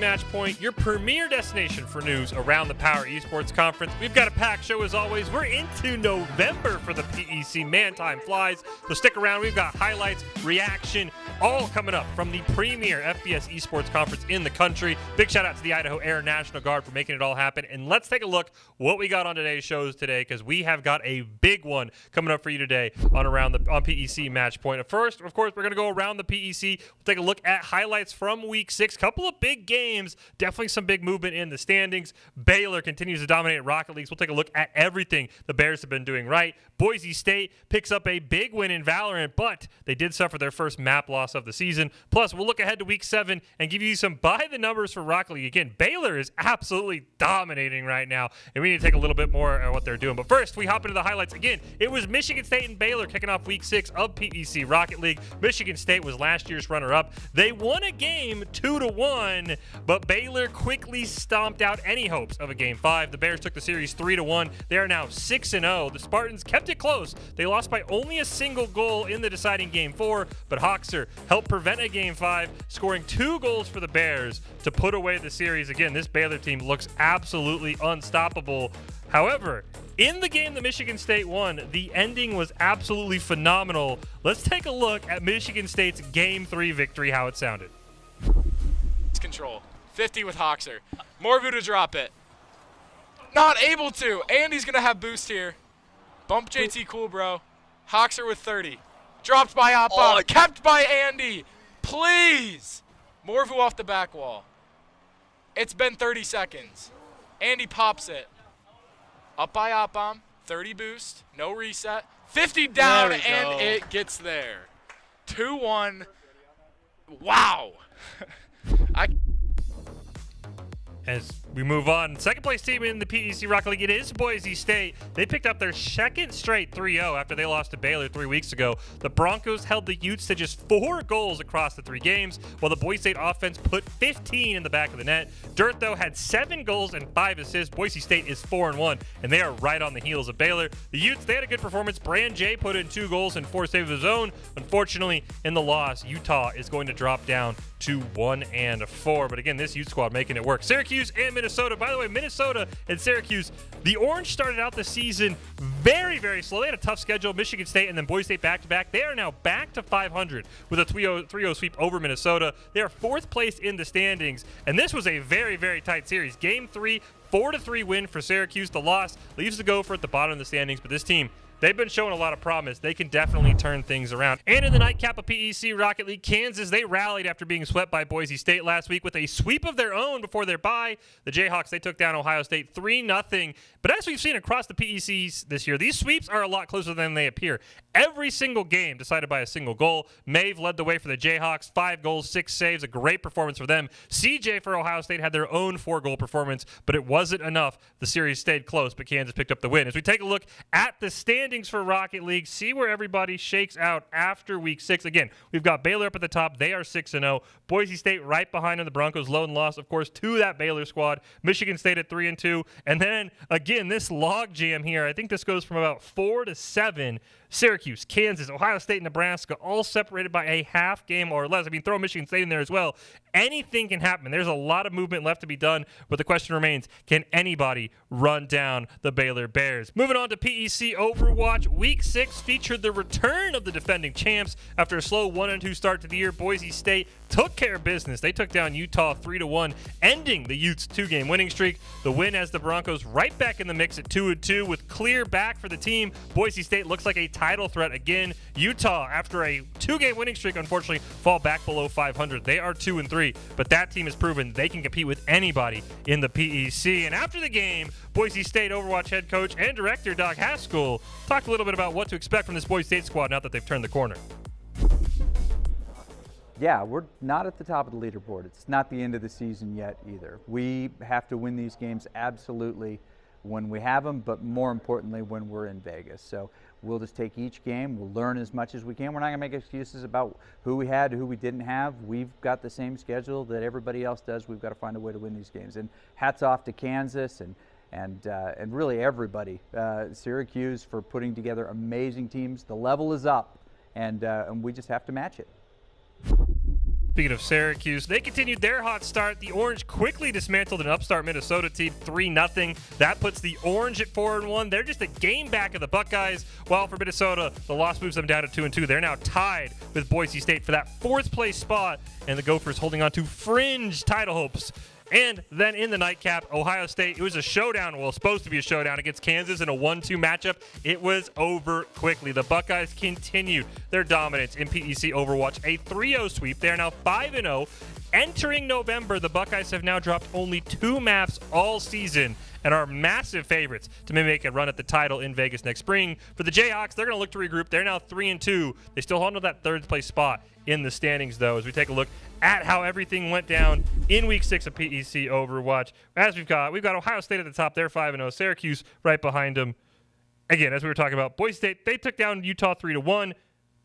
Match Point, your premier destination for news around the Power Esports Conference. We've got a packed show as always. We're into November for the PEC. Man, time flies. So stick around. We've got highlights, reaction, all coming up from the premier FBS Esports Conference in the country. Big shout out to the Idaho Air National Guard for making it all happen. And let's take a look what we got on today's shows today, because we have got a big one coming up for you today on PEC Match Point. First, of course, we're going to go around the PEC. We'll take a look at highlights from Week 6. Couple of big games. Definitely some big movement in the standings. Baylor continues to dominate Rocket Leagues. We'll take a look at everything the Bears have been doing right. Boise State picks up a big win in Valorant, but they did suffer their first map loss of the season. Plus, we'll look ahead to Week 7 and give you some by the numbers for Rocket League. Again, Baylor is absolutely dominating right now, and we need to take a little bit more at what they're doing. But first, we hop into the highlights. Again, it was Michigan State and Baylor kicking off Week 6 of PEC Rocket League. Michigan State was last year's runner-up. They won a game 2-1, but Baylor quickly stomped out any hopes of a Game 5. The Bears took the series 3-1. They are now 6-0. The Spartans kept it close. They lost by only a single goal in the deciding Game 4, but Hoxer helped prevent a Game 5, scoring 2 goals for the Bears to put away the series. Again, this Baylor team looks absolutely unstoppable. However, in the game that Michigan State won, the ending was absolutely phenomenal. Let's take a look at Michigan State's Game 3 victory, how it sounded. Control. 50 with Hoxer. Morvu to drop it. Not able to. Andy's going to have boost here. Bump JT cool, bro. Hoxer with 30. Dropped by Oppa. Kept by Andy. Please. Morvu off the back wall. It's been 30 seconds. Andy pops it. Up by Oppam. 30 boost. No reset. 50 down, and it gets there. 2-1. Wow. As we move on, second place team in the PEC Rocket League, it is Boise State. They picked up their second straight 3-0 after they lost to Baylor 3 weeks ago. The Broncos held the Utes to just 4 goals across the 3 games, while the Boise State offense put 15 in the back of the net. Dirt, though, had 7 goals and 5 assists. Boise State is 4-1, and they are right on the heels of Baylor. The Utes, they had a good performance. Brand J put in 2 goals and 4 saves of his own. Unfortunately, in the loss, Utah is going to drop down to 1-4. But again, this Ute squad making it work. Syracuse and Minnesota. By the way, Minnesota and Syracuse, the Orange started out the season very, very slow. They had a tough schedule. Michigan State and then Boise State back-to-back. They are now back to 500 with a 3-0 sweep over Minnesota. They are 4th place in the standings, and this was a very, very tight series. Game 3, 4-3 win for Syracuse. The loss leaves the Gopher at the bottom of the standings, but this team, they've been showing a lot of promise. They can definitely turn things around. And in the nightcap of PEC Rocket League, Kansas, they rallied after being swept by Boise State last week with a sweep of their own before their bye. The Jayhawks, they took down Ohio State 3-0. But as we've seen across the PECs this year, these sweeps are a lot closer than they appear. Every single game decided by a single goal. Maeve led the way for the Jayhawks, 5 goals, 6 saves, a great performance for them. CJ for Ohio State had their own 4-goal performance, but it wasn't enough. The series stayed close, but Kansas picked up the win. As we take a look at the standings for Rocket League, see where everybody shakes out after Week 6. Again, we've got Baylor up at the top. They are 6-0. Boise State right behind them. The Broncos lone loss, of course, to that Baylor squad. Michigan State at 3-2. And then, again, this log jam here, I think this goes from about 4 to 7. Syracuse, Kansas, Ohio State, Nebraska, all separated by a half game or less. I mean, throw Michigan State in there as well. Anything can happen. There's a lot of movement left to be done, but the question remains, can anybody run down the Baylor Bears? Moving on to PEC Overwatch, Week 6 featured the return of the defending champs. After a slow 1-2 start to the year, Boise State took care of business. They took down Utah 3-1, ending the Utes' 2-game winning streak. The win has the Broncos right back in the mix at 2-2 with clear back for the team. Boise State looks like a title threat again. Utah, after a 2-game winning streak, unfortunately, fall back below 500. They are 2-3, but that team has proven they can compete with anybody in the PEC. And after the game, Boise State Overwatch head coach and director Doug Haskell talked a little bit about what to expect from this Boise State squad now that they've turned the corner. Yeah, we're not at the top of the leaderboard. It's not the end of the season yet either. We have to win these games absolutely when we have them, but more importantly when we're in Vegas. So we'll just take each game, we'll learn as much as we can. We're not gonna make excuses about who we had, who we didn't have. We've got the same schedule that everybody else does. We've got to find a way to win these games. And hats off to Kansas and really everybody. Syracuse for putting together amazing teams. The level is up, and we just have to match it. Speaking of Syracuse, they continued their hot start. The Orange quickly dismantled an upstart Minnesota team 3-0. That puts the Orange at 4-1. They're just a game back of the Buckeyes. While for Minnesota, the loss moves them down to 2-2. They're now tied with Boise State for that 4th place spot, and the Gophers holding on to fringe title hopes. And then in the nightcap, Ohio State, it was a showdown, well, supposed to be a showdown against Kansas in a 1-2 matchup. It was over quickly. The Buckeyes continued their dominance in PEC Overwatch, a 3-0 sweep. They are now 5-0. Entering November, the Buckeyes have now dropped only 2 maps all season and are massive favorites to make a run at the title in Vegas next spring. For the Jayhawks, they're going to look to regroup. They're now 3-2. They still hold on to that 3rd place spot in the standings, though, as we take a look at how everything went down in Week 6 of PEC Overwatch. As we've got Ohio State at the top. They're 5-0. Syracuse right behind them. Again, as we were talking about, Boise State, they took down Utah 3-1.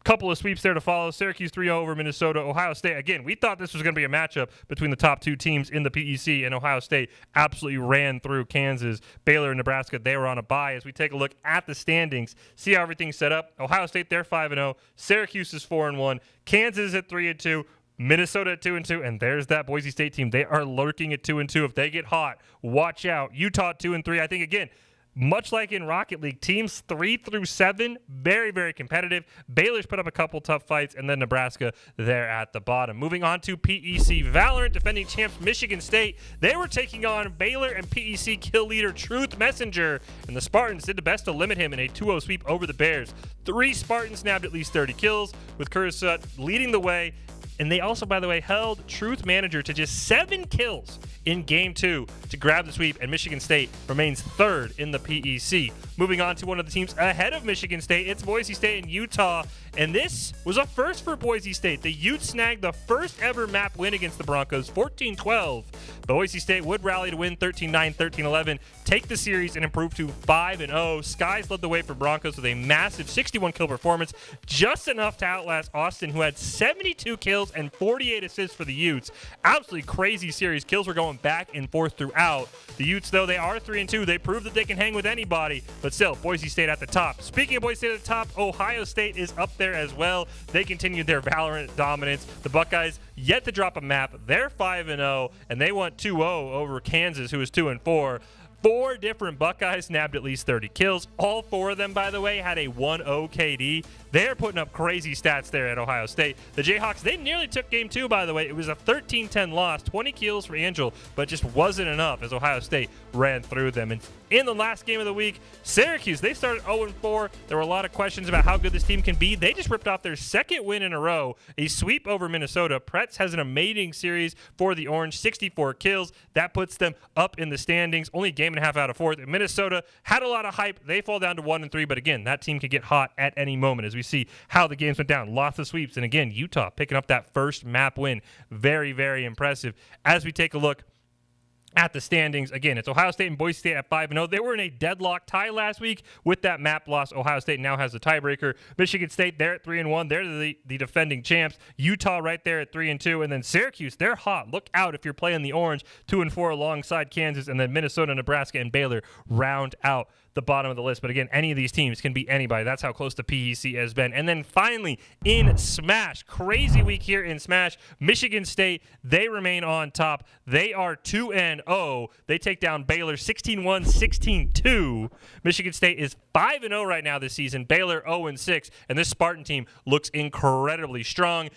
Couple of sweeps there to follow. Syracuse 3-0 over Minnesota. Ohio State, again, we thought this was going to be a matchup between the top 2 teams in the PEC, and Ohio State absolutely ran through Kansas. Baylor and Nebraska, they were on a bye. As we take a look at the standings, see how everything's set up. Ohio State, they're 5-0. Syracuse is 4-1. Kansas at 3-2. Minnesota at 2-2, and there's that Boise State team. They are lurking at 2-2. If they get hot, watch out. Utah 2-3. I think, again, much like in Rocket League, teams 3 through 7, very, very competitive. Baylor's put up a couple tough fights, and then Nebraska there at the bottom. Moving on to PEC Valorant, defending champs Michigan State. They were taking on Baylor and PEC kill leader Truth Messenger, and the Spartans did the best to limit him in a 2-0 sweep over the Bears. 3 Spartans nabbed at least 30 kills, with Kursut leading the way. And they also, by the way, held Truth Manager to just 7 kills in Game 2 to grab the sweep, and Michigan State remains 3rd in the PEC. Moving on to one of the teams ahead of Michigan State, it's Boise State and Utah, and this was a first for Boise State. The Utes snagged the first ever map win against the Broncos, 14-12. Boise State would rally to win 13-9, 13-11, take the series, and improve to 5-0. Skies led the way for Broncos with a massive 61 kill performance, just enough to outlast Austin, who had 72 kills and 48 assists for the Utes. Absolutely crazy series. Kills were going back and forth throughout. The Utes, though, they are 3-2. They prove that they can hang with anybody, but still, Boise State at the top. Speaking of Boise State at the top, Ohio State is up there as well. They continued their Valorant dominance. The Buckeyes yet to drop a map. They're 5-0, and they went 2-0 over Kansas, who is 2-4. 4 different Buckeyes nabbed at least 30 kills. All 4 of them, by the way, had a 1-0 KD. They're putting up crazy stats there at Ohio State. The Jayhawks, they nearly took Game 2, by the way. It was a 13-10 loss, 20 kills for Angel, but just wasn't enough as Ohio State ran through them. And in the last game of the week, Syracuse, they started 0-4. There were a lot of questions about how good this team can be. They just ripped off their 2nd win in a row, a sweep over Minnesota. Pretz has an amazing series for the Orange, 64 kills. That puts them up in the standings, only a game and a half out of 4th. Minnesota had a lot of hype. They fall down to 1-3, but again, that team could get hot at any moment as we see how the games went down. Lots of sweeps, and again, Utah picking up that first map win. Very, very impressive. As we take a look at the standings, again, it's Ohio State and Boise State at 5-0. They were in a deadlock tie last week. With that map loss, Ohio State now has the tiebreaker. Michigan State, they're at 3-1. They're the defending champs. Utah right there at 3-2. And then Syracuse, they're hot. Look out if you're playing the Orange, 2-4 alongside Kansas. And then Minnesota, Nebraska, and Baylor round out the bottom of the list. But again, any of these teams can beat anybody. That's how close the PEC has been. And then finally, in Smash, crazy week here in Smash, Michigan State, they remain on top. They are 2-0. They take down Baylor 16-1, 16-2. Michigan State is 5-0 right now this season. Baylor 0-6. And this Spartan team looks incredibly strong.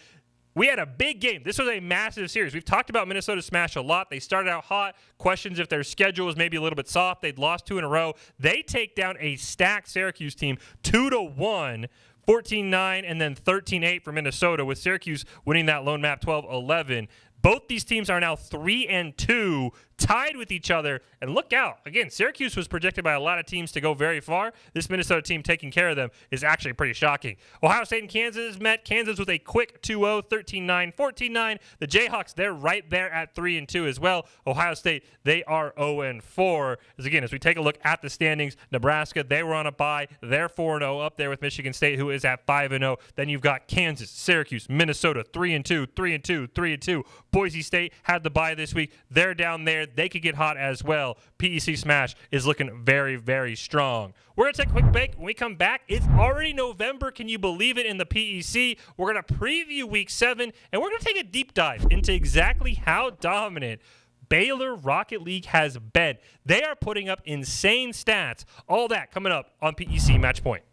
We had a big game. This was a massive series. We've talked about Minnesota Smash a lot. They started out hot. Questions if their schedule was maybe a little bit soft. They'd lost 2 in a row. They take down a stacked Syracuse team 2-1, 14-9, and then 13-8 for Minnesota, with Syracuse winning that lone map 12-11. Both these teams are now 3-2, tied with each other. And look out. Again, Syracuse was predicted by a lot of teams to go very far. This Minnesota team taking care of them is actually pretty shocking. Ohio State and Kansas met. Kansas with a quick 2-0, 13-9, 14-9. The Jayhawks, they're right there at 3-2 as well. Ohio State, they are 0-4. As we take a look at the standings, Nebraska, they were on a bye. They're 4-0 up there with Michigan State, who is at 5-0. Then you've got Kansas, Syracuse, Minnesota, 3-2, 3-2, 3-2. Boise State had the bye this week. They're down there. they could get hot as well. PEC Smash is looking very, very strong. We're going to take a quick break. When we come back, it's already November. Can you believe it in the PEC? We're going to preview Week 7, and we're going to take a deep dive into exactly how dominant Baylor Rocket League has been. They are putting up insane stats. All that coming up on PEC Match Point.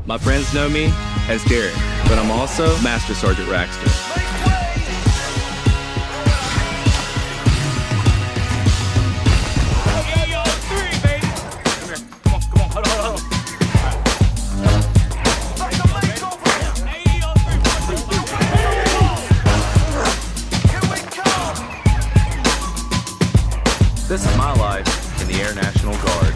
My friends know me as Derek, but I'm also Master Sergeant Raxter. This is my life in the Air National Guard.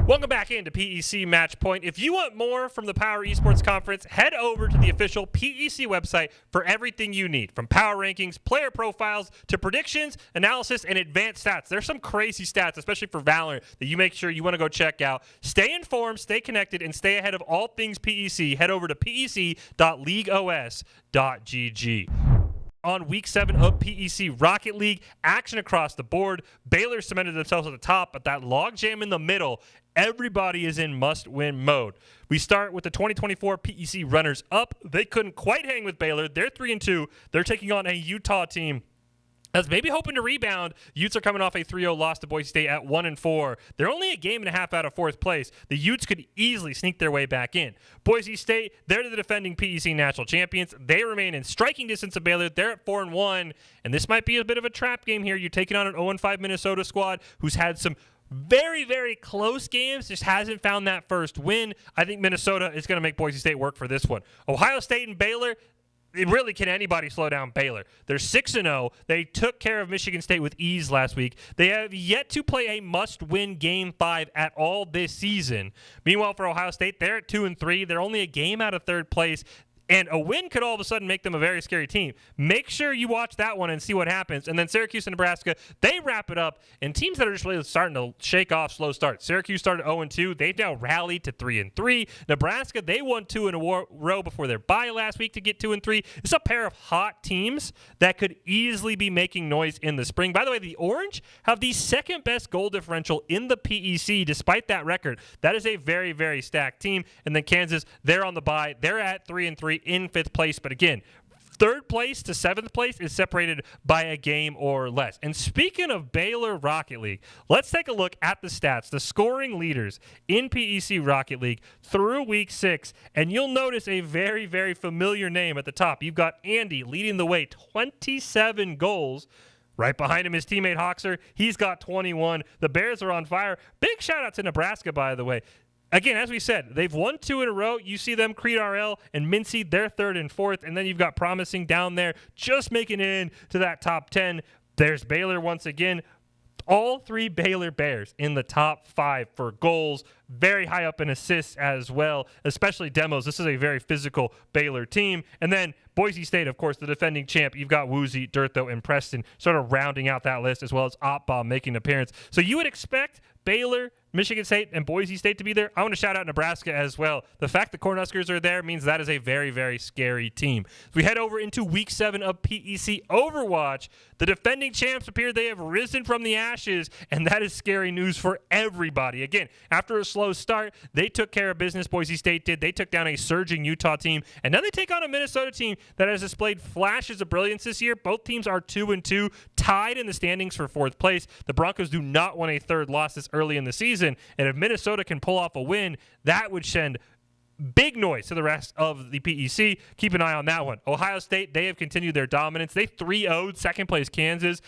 Welcome back into PEC Match Point. If you want more from the Power Esports Conference, head over to the official PEC website for everything you need, from power rankings, player profiles, to predictions, analysis, and advanced stats. There's some crazy stats, especially for Valorant, that you make sure you want to go check out. Stay informed, stay connected, and stay ahead of all things PEC. Head over to pec.leagueos.gg. On Week 7 of PEC Rocket League, action across the board. Baylor cemented themselves at the top, but that logjam in the middle, everybody is in must-win mode. We start with the 2024 PEC runners-up. They couldn't quite hang with Baylor. They're 3-2. They're taking on a Utah team that's maybe hoping to rebound. Utes are coming off a 3-0 loss to Boise State at 1-4. They're only a game and a half out of fourth place. The Utes could easily sneak their way back in. Boise State, they're the defending PEC national champions. They remain in striking distance of Baylor. They're at 4-1, and this might be a bit of a trap game here. You're taking on an 0-5 Minnesota squad who's had some very, very close games, just hasn't found that first win. I think Minnesota is going to make Boise State work for this one. Ohio State and Baylor, really, can anybody slow down Baylor? They're 6-0. They took care of Michigan State with ease last week. They have yet to play a must-win Game 5 at all this season. Meanwhile, for Ohio State, they're at 2-3. They're only a game out of third place. And a win could all of a sudden make them a very scary team. Make sure you watch that one and see what happens. And then Syracuse and Nebraska, they wrap it up. And teams that are just really starting to shake off slow starts. Syracuse started 0-2. They've now rallied to 3-3. Nebraska, they won 2 in a row before their bye last week to get 2-3. It's a pair of hot teams that could easily be making noise in the spring. By the way, the Orange have the second best goal differential in the PEC despite that record. That is a very, very stacked team. And then Kansas, they're on the bye. They're at 3-3. In fifth place, but again, third place to seventh place is separated by a game or less. And speaking of Baylor Rocket League, let's take a look at the stats, the scoring leaders in PEC Rocket League through Week 6, and you'll notice a very, very familiar name at the top. You've got Andy leading the way, 27 goals. Right behind him, his teammate Hoxer, he's got 21. The Bears are on fire. Big shout out to Nebraska, by the way. Again, as we said, they've won 2 in a row. You see them, Creed RL and Mincy, they're 3rd and 4th. And then you've got Promising down there, just making it in to that top 10. There's Baylor once again. All 3 Baylor Bears in the top 5 for goals. Very high up in assists as well, especially demos. This is a very physical Baylor team. And then Boise State, of course, the defending champ. You've got Woozy, Dirtho, and Preston sort of rounding out that list, as well as Opbomb making an appearance. So you would expect Baylor, Michigan State, and Boise State to be there. I want to shout out Nebraska as well. The fact the Cornhuskers are there means that is a very, very scary team. As we head over into Week 7 of PEC Overwatch, the defending champs appear they have risen from the ashes, and that is scary news for everybody. Again, after a slow start, they took care of business. Boise State did. They took down a surging Utah team, and now they take on a Minnesota team that has displayed flashes of brilliance this year. Both teams are 2-2, tied in the standings for 4th place. The Broncos do not want a 3rd loss this early in the season, and if Minnesota can pull off a win, that would send big noise to the rest of the PEC. Keep an eye on that one. Ohio State, they have continued their dominance. They 3-0'd second place Kansas.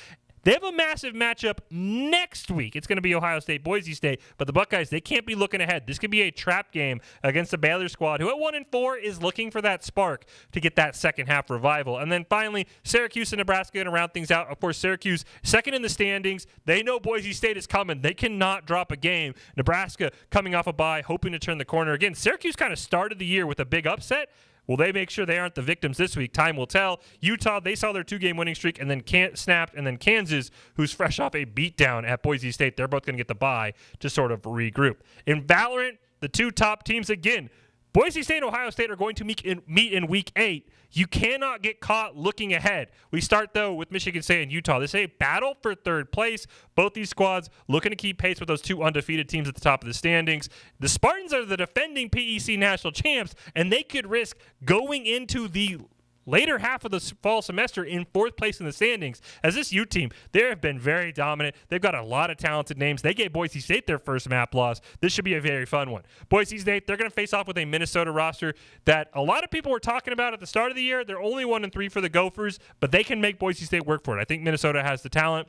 They have a massive matchup next week. It's going to be Ohio State, Boise State, but the Buckeyes, they can't be looking ahead. This could be a trap game against the Baylor squad, who at 1-4 is looking for that spark to get that second half revival. And then finally, Syracuse and Nebraska going to round things out. Of course, Syracuse second in the standings. They know Boise State is coming. They cannot drop a game. Nebraska coming off a bye, hoping to turn the corner. Again, Syracuse kind of started the year with a big upset. Will they make sure they aren't the victims this week? Time will tell. Utah, they saw their 2-game winning streak and then snapped. And then Kansas, who's fresh off a beatdown at Boise State, they're both going to get the bye to sort of regroup. In Valorant, the 2 top teams, again, Boise State and Ohio State are going to meet in Week 8. You cannot get caught looking ahead. We start, though, with Michigan State and Utah. This is a battle for third place. Both these squads looking to keep pace with those two undefeated teams at the top of the standings. The Spartans are the defending PEC national champs, and they could risk going into the later half of the fall semester in fourth place in the standings. As this U team, they have been very dominant. They've got a lot of talented names. They gave Boise State their first map loss. This should be a very fun one. Boise State, they're going to face off with a Minnesota roster that a lot of people were talking about at the start of the year. They're only 1-3 for the Gophers, but they can make Boise State work for it. I think Minnesota has the talent.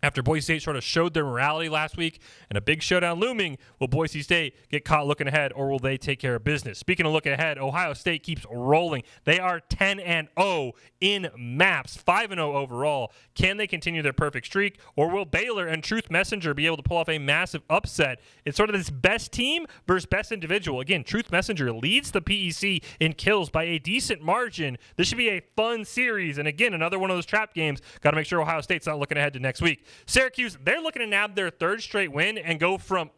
After Boise State sort of showed their morality last week and a big showdown looming, will Boise State get caught looking ahead, or will they take care of business? Speaking of looking ahead, Ohio State keeps rolling. They are 10-0 in maps, 5-0 overall. Can they continue their perfect streak, or will Baylor and Truth Messenger be able to pull off a massive upset? It's sort of this best team versus best individual. Again, Truth Messenger leads the PEC in kills by a decent margin. This should be a fun series, and again, another one of those trap games. Got to make sure Ohio State's not looking ahead to next week. Syracuse, they're looking to nab their third straight win and go from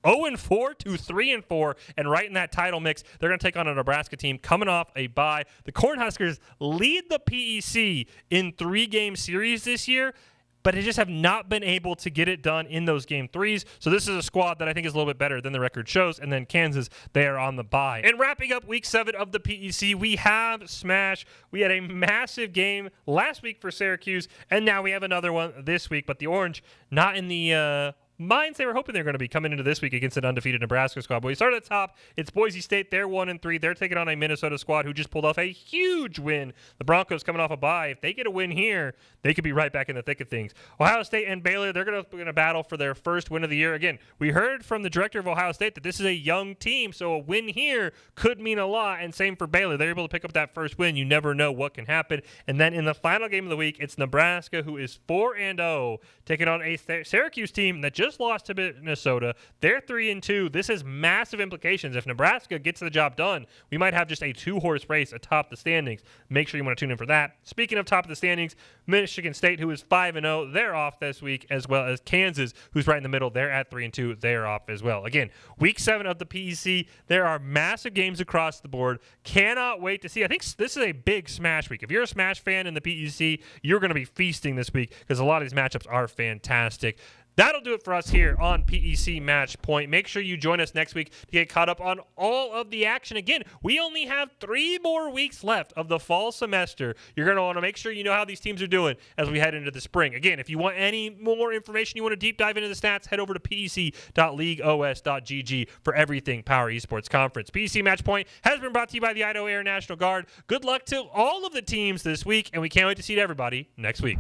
0-4 to 3-4, and right in that title mix, they're going to take on a Nebraska team coming off a bye. The Cornhuskers lead the PEC in 3-game series this year, but they just have not been able to get it done in those game threes. So this is a squad that I think is a little bit better than the record shows. And then Kansas, they are on the bye. And wrapping up week 7 of the PEC, we have Smash. We had a massive game last week for Syracuse, and now we have another one this week. But the Orange, not in the minds they were hoping they were going to be coming into this week against an undefeated Nebraska squad. But we start at the top. It's Boise State. They're 1-3. They're taking on a Minnesota squad who just pulled off a huge win. The Broncos coming off a bye. If they get a win here, they could be right back in the thick of things. Ohio State and Baylor, they're going to battle for their first win of the year. Again, we heard from the director of Ohio State that this is a young team, so a win here could mean a lot, and same for Baylor. They're able to pick up that first win. You never know what can happen. And then in the final game of the week, it's Nebraska, who is 4-0, taking on a Syracuse team that just lost to Minnesota. They're 3-2. This has massive implications. If Nebraska gets the job done, we might have just a 2-horse race atop the standings. Make sure you want to tune in for that. Speaking of top of the standings, Michigan State, who is 5-0, they're off this week, as well as Kansas, who's right in the middle. They're at 3-2. They're off as well. Again, week 7 of the PEC, there are massive games across the board. Cannot wait to see. I think this is a big Smash week. If you're a Smash fan in the PEC, you're going to be feasting this week because a lot of these matchups are fantastic. That'll do it for us here on PEC Match Point. Make sure you join us next week to get caught up on all of the action. Again, we only have 3 more weeks left of the fall semester. You're going to want to make sure you know how these teams are doing as we head into the spring. Again, if you want any more information, you want to deep dive into the stats, head over to pec.leagueos.gg for everything Power Esports Conference. PEC Match Point has been brought to you by the Idaho Air National Guard. Good luck to all of the teams this week, and we can't wait to see everybody next week.